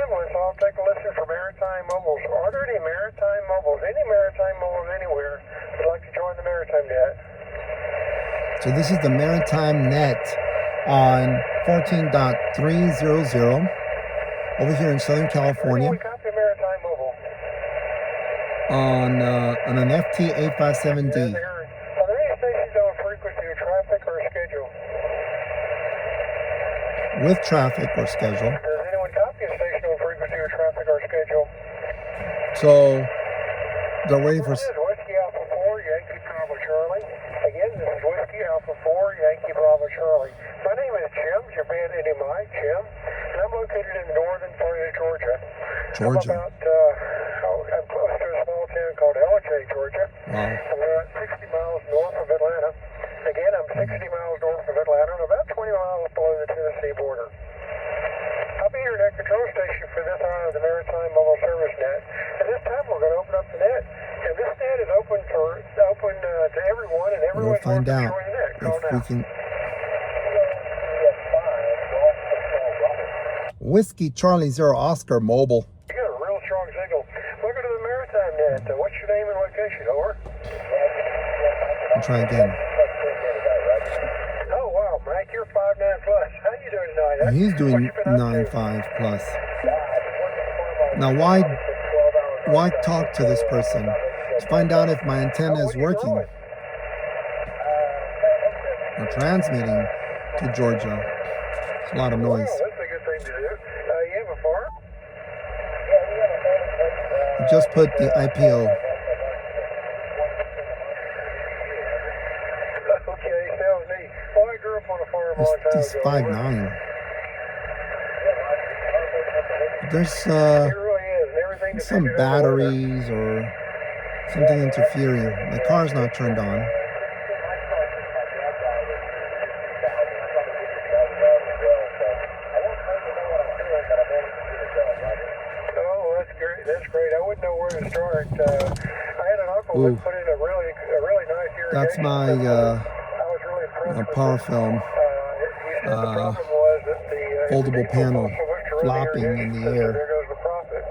ambulance. I'll take a listen for Maritime Mobiles. Are there any Maritime Mobiles, anywhere that'd like to join the Maritime Net? So this is the Maritime Net on 14.300 over here in Southern California We copy Maritime Mobile. on an FT-857D. Are there any stations on frequency or traffic or schedule? With traffic or schedule. Does anyone copy a station on frequency or traffic or schedule? So they're waiting for. This is Whiskey Alpha 4, Yankee Bravo Charlie. Again, this is Whiskey Alpha 4, Yankee Bravo Charlie. My name is Jim, Japan Mike, Jim, and I'm located in the northern part of Georgia. Georgia. I'm close to a small town called Ellijay, Georgia. Wow. I'm about 60 miles north of Atlanta. Again, I'm 60 miles north of Atlanta and about 20 miles below the Tennessee border. I'll be here at control station for this hour of the Maritime Mobile Service Net. At this time, we're going to open up the net, and this net is open to everyone, and everyone We'll find out Call if we now. can. Whiskey Charlie 0 Oscar Mobile. You got a real strong signal. Welcome to the Maritime Net. What's your name and location? Over. I'll try again. Oh wow, Mike, you're 5'9" plus. How you doing tonight? And he's doing What you been up to? 9.5 plus. Now why talk to this person? To find out if my antenna is working. We're transmitting to Georgia. It's a lot of noise. That's a good thing to do. You have a farm? I just put the IPO. Okay, sounds neat. Well, I grew up on a farm a long time This ago. 5'9". There's It really is. And everything some depending on the weather. batteries or something interfering. My car's not turned on. Oh, that's great. That's great. I wouldn't know where to start. I had an uncle Ooh. that put in a really nice irrigation. That's my I was really impressed with power it. film He said the problem was that the foldable people panel so much to run the flopping in irrigation the system, air. There goes the profit.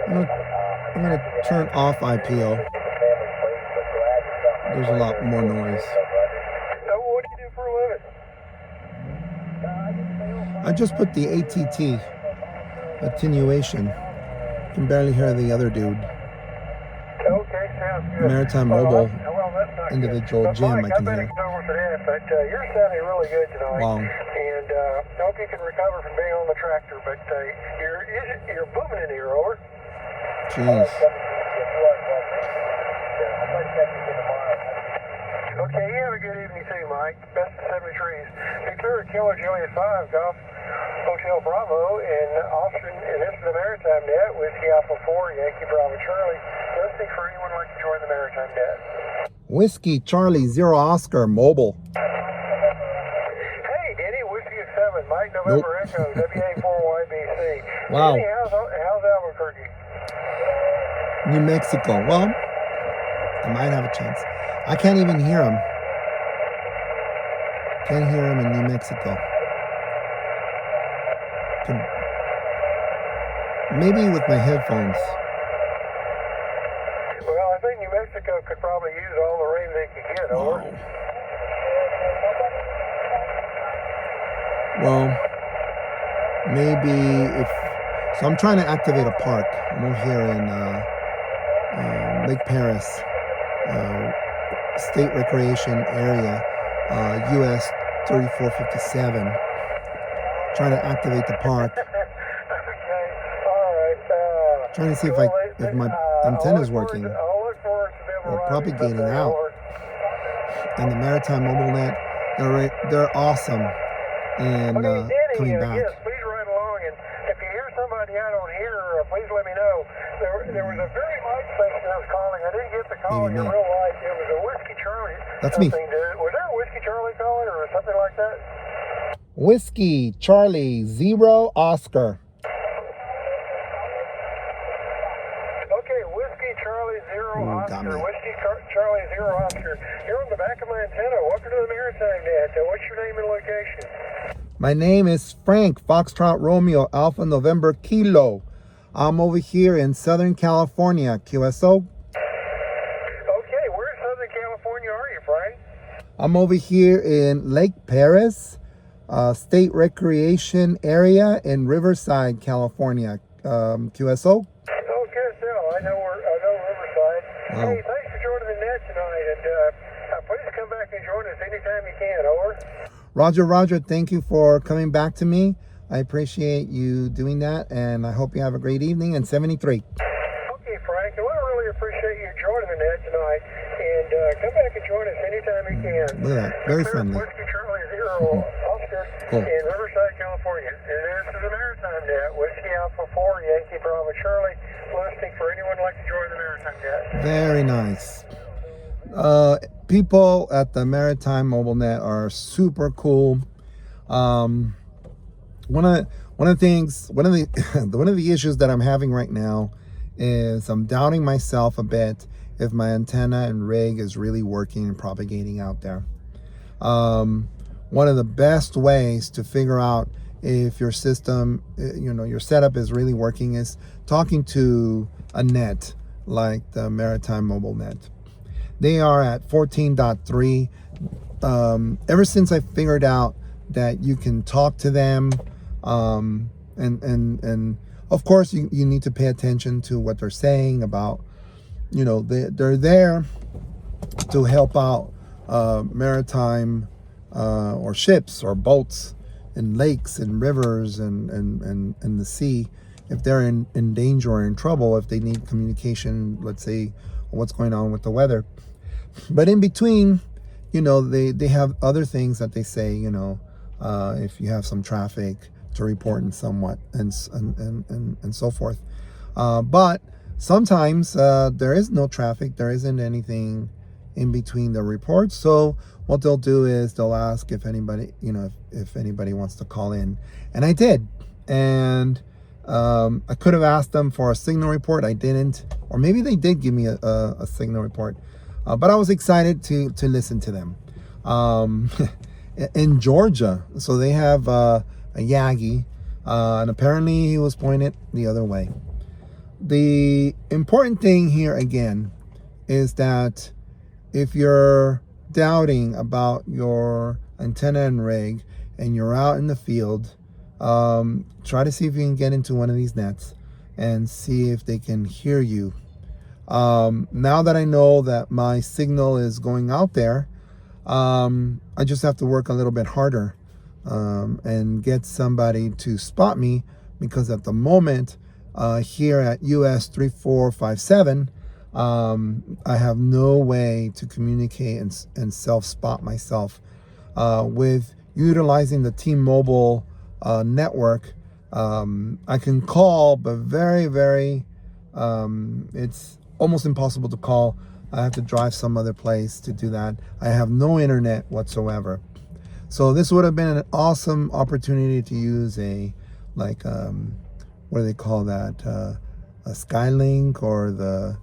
I'm gonna turn off IPO. There's a lot more noise. So what do you do for a living? I just put the ATT attenuation. You can barely hear the other dude. Okay, sounds good. Maritime Mobile Well, that's not individual good. Jim, Mike, I can better hear. get over for that, but you're sounding really good tonight. Wow. And I hope you can recover from being on the tractor, but you're booming in here, over. Jeez. Okay, you have a good evening too, Mike. Best of 70 trees. Victoria Killer Juliet 5, Golf Hotel Bravo, and Austin, and this is the Maritime Net, Whiskey Alpha 4, Yankee Bravo Charlie. Listening for anyone who'd like to join the Maritime Net. Whiskey Charlie 0 Oscar Mobile. Hey, Denny, Whiskey 7, Mike November Echo, WA4YBC. Wow. Denny, how's Albuquerque? New Mexico. Well, I might have a chance. I can't even hear him. Can't hear him in New Mexico. Maybe with my headphones. Well, I think New Mexico could probably use all the rain they could get, over. Well, maybe if... So I'm trying to activate a park. I'm over here in Lake Paris, State Recreation Area, US 3457. Trying to activate the park. Okay, all right. Trying to see if my antenna's working I'll look forward to them or arriving propagating someday, out. over. And the Maritime Mobile Net, they're awesome. And Okay, Danny, coming back. yes, please ride along, and if you hear somebody I don't hear, please let me know. There was a very light station I was calling. I didn't get the call. Maybe You're not. real light. It was a Whiskey Charlie. That's me. Was there a Whiskey Charlie calling or something like that? Whiskey Charlie 0 Oscar. got me. Whiskey Charlie 0 Oscar. You're on the back of my antenna. Welcome to the Maritime Net. What's your name and location? My name is Frank, Foxtrot Romeo, Alpha November Kilo. I'm over here in Southern California, QSO. Okay, where in Southern California are you, Frank? I'm over here in Lake Perris, State Recreation Area in Riverside, California, QSO. Oh, QSL. I know Riverside. Oh. Hey, thanks for joining the net tonight, and please come back and join us anytime you can. Over. Roger. Thank you for coming back to me. I appreciate you doing that, and I hope you have a great evening. And 73. Okay, Frank, and we really appreciate you joining the net tonight, and come back and join us anytime you can. Look at that, very friendly. Whiskey Charlie 0 Oscar Cool. in Riverside, California. And this is the Maritime Net. Whiskey Alpha 4, Yankee Bravo Charlie, listening for anyone who'd like to join the Maritime Net. Very nice. People at the Maritime Mobile Net are super cool. One of the issues that I'm having right now is I'm doubting myself a bit if my antenna and rig is really working and propagating out there. One of the best ways to figure out if your system, your setup is really working is talking to a net like the Maritime Mobile Net. They are at 14.3. Ever since I figured out that you can talk to them, and of course you need to pay attention to what they're saying about, they're there to help out maritime or ships or boats in lakes and rivers and the sea if they're in danger or in trouble, if they need communication, let's say what's going on with the weather. But in between, they have other things that they say, if you have some traffic to report and somewhat and so forth. But sometimes there is no traffic, there isn't anything in between the reports. So what they'll do is they'll ask if anybody, if anybody wants to call in. And I did. And I could have asked them for a signal report. I didn't. Or maybe they did give me a signal report. But I was excited to listen to them. In Georgia, so they have a Yagi, and apparently he was pointed the other way. The important thing here again is that if you're doubting about your antenna and rig and you're out in the field, try to see if you can get into one of these nets and see if they can hear you. Now that I know that my signal is going out there, I just have to work a little bit harder and get somebody to spot me, because at the moment here at US 3457, I have no way to communicate and self-spot myself. With utilizing the T-Mobile network, I can call, but very, it's almost impossible to call. I have to drive some other place to do that. I have no internet whatsoever. So this would have been an awesome opportunity to use a, what do they call that? A Skylink, or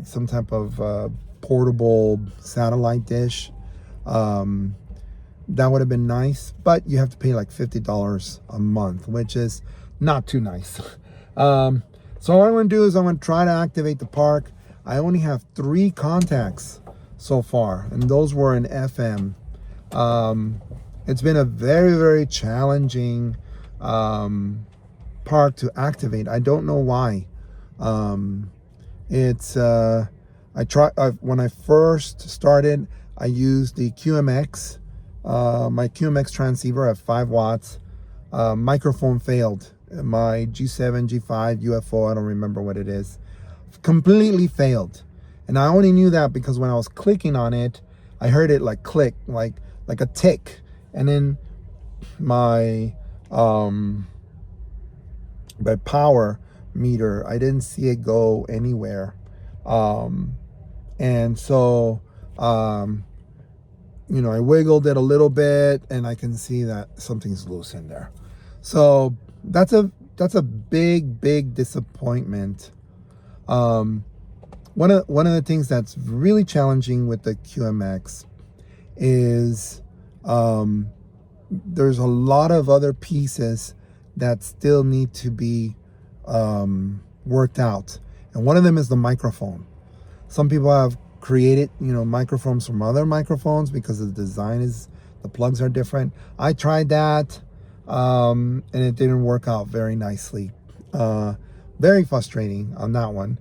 some type of portable satellite dish. That would have been nice, but you have to pay like $50 a month, which is not too nice. So what I'm going to do is I'm going to try to activate the park. I only have 3 contacts so far, and those were in FM. It's been a very challenging park to activate. I don't know why. When I first started, I used the QMX, my QMX transceiver at 5 watts. Microphone failed. My G7, G5, UFO, I don't remember what it is, completely failed. And I only knew that because when I was clicking on it, I heard it like click, like a tick. And then my power meter, I didn't see it go anywhere. And so, I wiggled it a little bit and I can see that something's loose in there. So that's a big disappointment. One of the things that's really challenging with the QMX is there's a lot of other pieces that still need to be worked out, and one of them is the microphone. Some people have created microphones from other microphones because the design is, the plugs are different. I tried that and it didn't work out very nicely. Very frustrating on that one.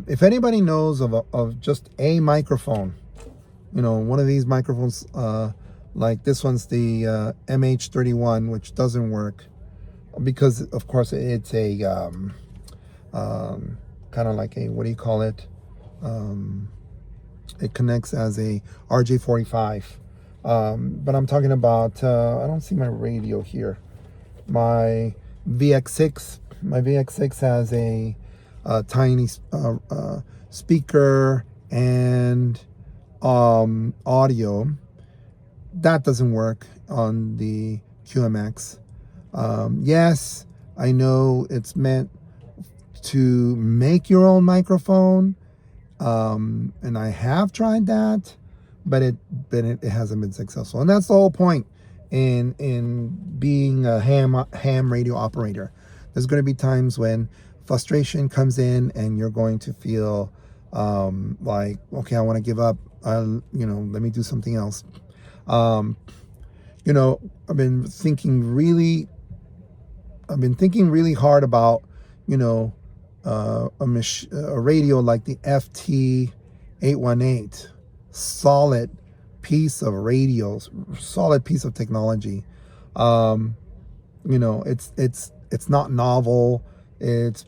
If anybody knows of just a microphone, one of these microphones, like this one's the MH31, which doesn't work because of course it's a kind of like a, what do you call it, it connects as a RJ45, but I'm talking about I don't see my radio here. My VX6 has a tiny speaker and audio that doesn't work on the QMX. Yes, I know it's meant to make your own microphone, and I have tried that, but it hasn't been successful. And that's the whole point in being a ham radio operator. There's going to be times when frustration comes in and you're going to feel like, okay, I want to give up. Let me do something else. I've been thinking really hard about a radio like the FT-858, solid piece of radios, solid piece of technology. It's not novel. It's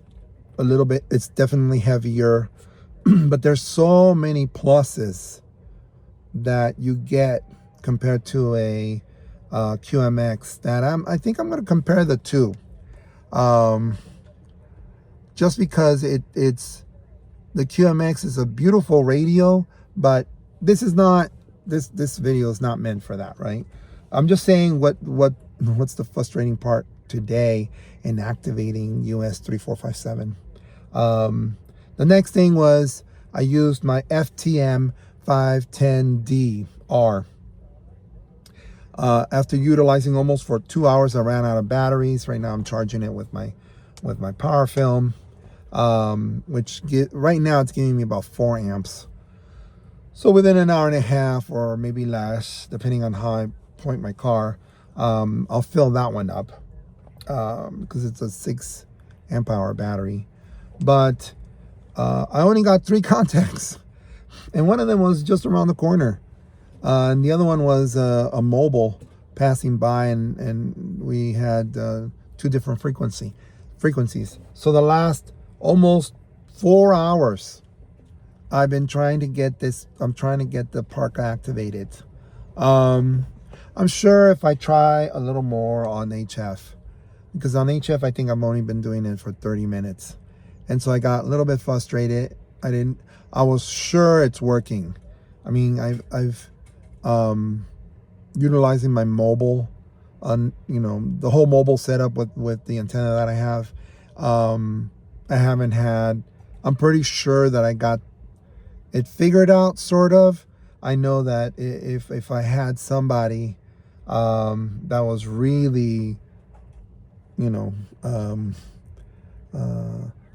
definitely heavier, but there's so many pluses that you get compared to a QMX that I think I'm going to compare the two. Just because it's the QMX is a beautiful radio, but this video is not meant for that, right? I'm just saying what's the frustrating part today in activating US 3457. The next thing was I used my FT-857D R. After utilizing almost for 2 hours, I ran out of batteries. Right now I'm charging it with my power film, which right now it's giving me about 4 amps. So within an hour and a half or maybe less, depending on how I point my car, I'll fill that one up because it's a 6 amp hour battery. But I only got 3 contacts, and one of them was just around the corner, and the other one was a mobile passing by, and we had 2 different frequencies. So the last almost 4 hours I've been trying to get this. I'm trying to get the park activated. I'm sure if I try a little more on HF, because on HF I think I've only been doing it for 30 minutes, and so I got a little bit frustrated. I was sure it's working. I mean, I've utilizing my mobile, the whole mobile setup with the antenna that I have. I haven't had. I'm pretty sure that I got it figured out, sort of. I know that if I had somebody that was really,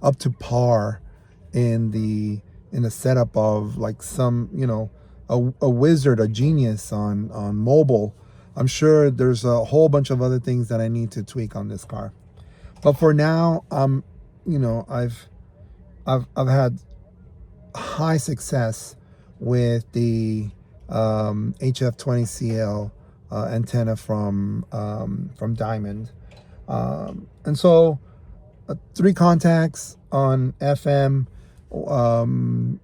up to par in the setup of like some, a wizard, a genius on mobile, I'm sure there's a whole bunch of other things that I need to tweak on this car. But for now, I've had high success with the HF20CL antenna from Diamond, and so 3 contacts on FM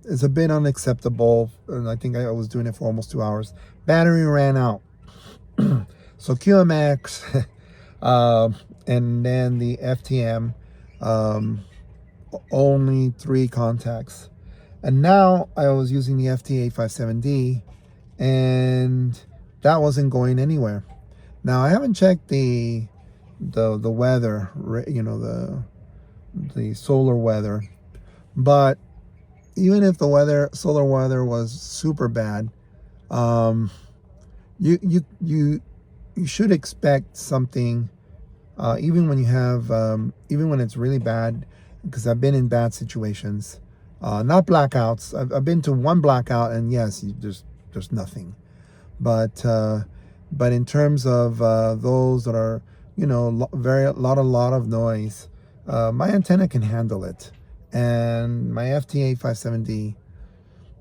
is a bit unacceptable, and I think I was doing it for almost 2 hours. Battery ran out. So QMX and then the FTM, only 3 contacts. And now I was using the FT-857D, and that wasn't going anywhere. Now I haven't checked the weather, the solar weather, But even if the solar weather was super bad, um, you should expect something, even when you have, even when it's really bad, because I've been in bad situations, not blackouts. I've been to one blackout, and yes, there's nothing. But in terms of those that are, a lot of noise, my antenna can handle it, and my FT-857D.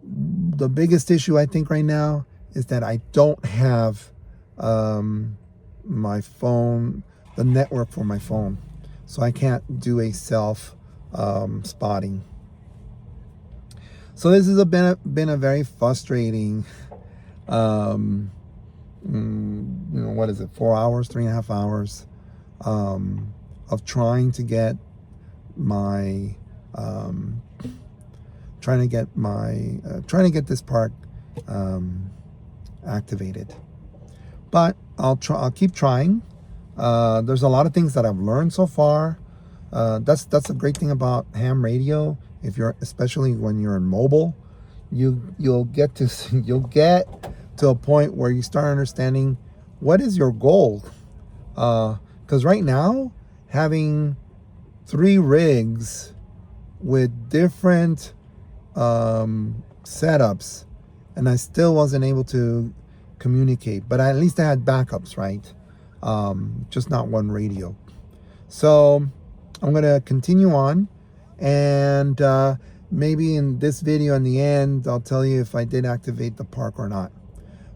The biggest issue I think right now is that I don't have my phone, the network for my phone, so I can't do a self spotting. So this has been a very frustrating, what is it, 4 hours, 3.5 hours of trying to get my trying to get this park activated. But I'll keep trying. There's a lot of things that I've learned so far. That's a great thing about ham radio. Especially when you're in mobile, you'll get to a point where you start understanding what is your goal. Because right now, having 3 rigs with different setups, and I still wasn't able to communicate, but at least I had backups, right? Just not one radio. So I'm gonna continue on, and maybe in this video in the end I'll tell you if I did activate the park or not.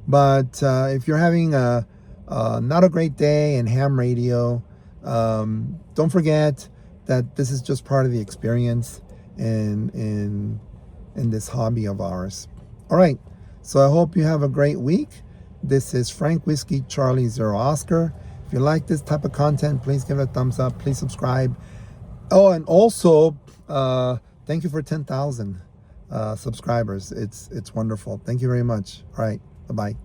But if you're having not a great day in ham radio, don't forget that this is just part of the experience in this hobby of ours. All right, so I hope you have a great week. This is Frank Whiskey Charlie 0 Oscar. If you like this type of content, please give it a thumbs up. Please subscribe. Oh, and also thank you for 10,000 subscribers. It's wonderful. Thank you very much. All right, bye-bye.